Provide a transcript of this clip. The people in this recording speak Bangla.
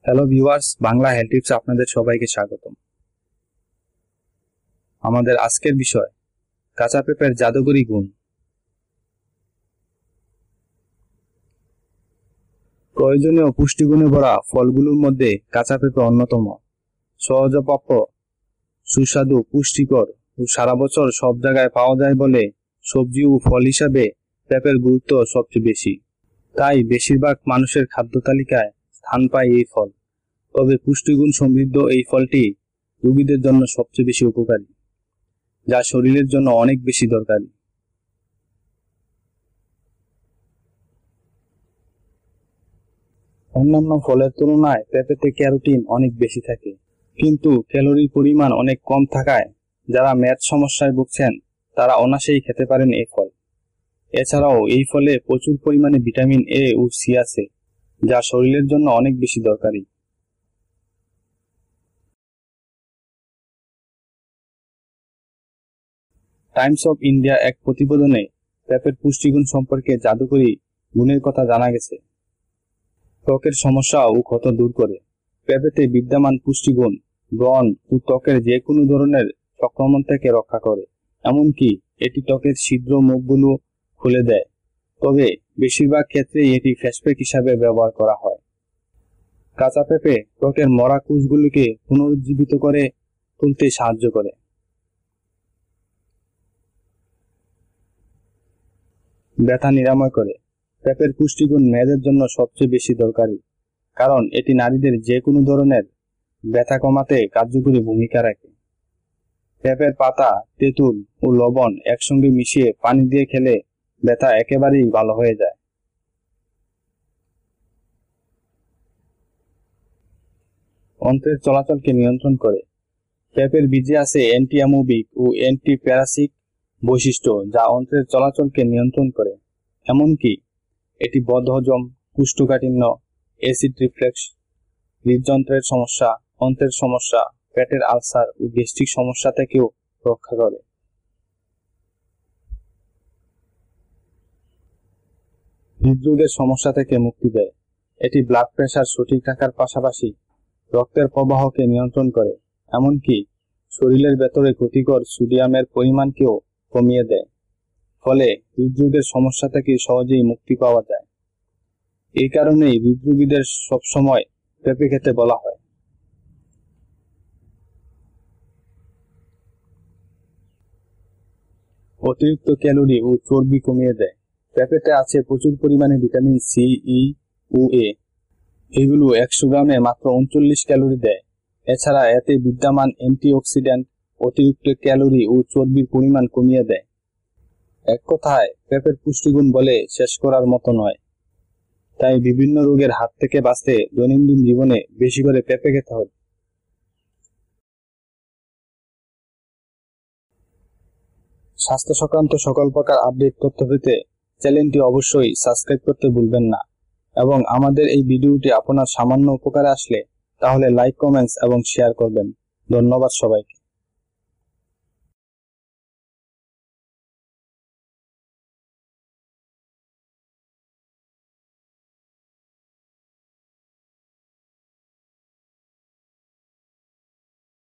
Hello viewers, Bangla health tips আপনাদের সবাইকে স্বাগতম। আমাদের আজকের বিষয় কাঁচা পেঁপের জাদুকরী গুণ। প্রয়োজনীয় পুষ্টিগুণে ভরা ফলগুলোর মধ্যে কাঁচা পেঁপে অন্যতম। সহজপ্রাপ্য, সুস্বাদু, পুষ্টিকর ও সারা বছর সব জায়গায় পাওয়া যায় বলে সবজি ও ফল হিসাবে পেঁপের গুরুত্ব সবচেয়ে বেশি। তাই বেশিরভাগ মানুষের খাদ্য তালিকায় স্থান পায় এই ফল। তবে পুষ্টিগুণ সমৃদ্ধ এই ফলটি রোগীদের জন্য সবচেয়ে বেশি উপকারী, যা শরীরের জন্য অনেক বেশি দরকারি। অন্যান্য ফলের তুলনায় পেঁপেতে ক্যারোটিন অনেক বেশি থাকে, কিন্তু ক্যালোরির পরিমাণ অনেক কম থাকায় যারা মেদ সমস্যায় ভুগছেন তারা অনায়াসেই খেতে পারেন এই ফল। এছাড়াও এই ফলে প্রচুর পরিমাণে ভিটামিন এ ও সি আছে, যা শরীরের জন্য অনেক বেশি দরকারি। টাইমস অফ ইন্ডিয়া এক প্রতিবেদনে পেঁপের পুষ্টিগুণ সম্পর্কে জাদুকরী গুণের কথা জানা গেছে। ত্বকের সমস্যা ও ক্ষত দূর করে। পেঁপেতে বিদ্যমান পুষ্টিগুণ ব্রণ ও ত্বকের যে কোনো ধরনের সংক্রমণ থেকে রক্ষা করে, এমনকি এটি ত্বকের ছিদ্র মুখগুলো খুলে দেয়। তবে বেশিরভাগ ক্ষেত্রেই এটি ফেসপ্যাক হিসাবে ব্যবহার করা হয়। কাঁচা পেঁপে ত্বকের মরা কোষগুলিকে পুনরুজ্জীবিত করে তুলতে সাহায্য করে। ব্যথা নিরাময় করে। পেঁপের পুষ্টিগুণ মেয়েদের জন্য সবচেয়ে বেশি দরকারি, কারণ এটি নারীদের যে কোনো ধরনের ব্যথা কমাতে কার্যকরী ভূমিকা রাখে। পেঁপের পাতা, তেঁতুল ও লবণ একসঙ্গে মিশিয়ে পানি দিয়ে খেলে ব্যথা একেবারেই ভালো হয়ে যায়। অন্ত্রের চলাচলকে নিয়ন্ত্রণ করে। পেঁপের বীজে আছে অ্যান্টি অ্যামোবিক ও অ্যান্টি প্যারাসিক বৈশিষ্ট্য, যা অন্ত্রের চলাচলকে নিয়ন্ত্রণ করে। এমনকি এটি বদহজম, কোষ্ঠকাঠিন্য, অ্যাসিড রিফ্লেক্স, হৃদযন্ত্রের সমস্যা, অন্ত্রের সমস্যা, পেটের আলসার ও গ্যাস্ট্রিক সমস্যা থেকেও রক্ষা করে। হৃদরোগের সমস্যা থেকে মুক্তি দেয়। এটি ব্লাড প্রেশার সঠিক রাখার পাশাপাশি রক্তের প্রবাহকে নিয়ন্ত্রণ করে, এমনকি শরীরের ভেতরে ক্ষতিকর সোডিয়ামের পরিমাণকেও কমিয়ে দেয়। ফলে হৃদরোগের সমস্যা থেকে সহজেই মুক্তি পাওয়া যায়। এই কারণেই হৃদরোগীদের সবসময় পেঁপে খেতে বলা হয়। অতিরিক্ত ক্যালোরি ও চর্বি কমিয়ে দেয়। পেঁপেতে আছে প্রচুর পরিমাণে ভিটামিন সি, ই ও এ। এগুলো 100 গ্রামে মাত্র 39 ক্যালোরি দেয়। এছাড়া এতে বিদ্যমান অ্যান্টিঅক্সিডেন্ট অতিরিক্ত ক্যালোরি ও চর্বির পরিমাণ কমিয়ে দেয়। এক কথায় পেঁপের পুষ্টিগুণ বলে শেষ করার মতো নয়। তাই বিভিন্ন রোগের হাত থেকে বাঁচতে দৈনন্দিন জীবনে বেশি করে পেঁপে খেতে হবে। স্বাস্থ্য সংক্রান্ত সকল প্রকার আপডেট তথ্য পেতে চ্যানেলটি অবশ্যই সাবস্ক্রাইব করতে ভুলবেন না, এবং আমাদের এই ভিডিওটি আপনার সামান্য উপকারে আসলে তাহলে লাইক, কমেন্টস এবং শেয়ার করবেন। ধন্যবাদ সবাইকে।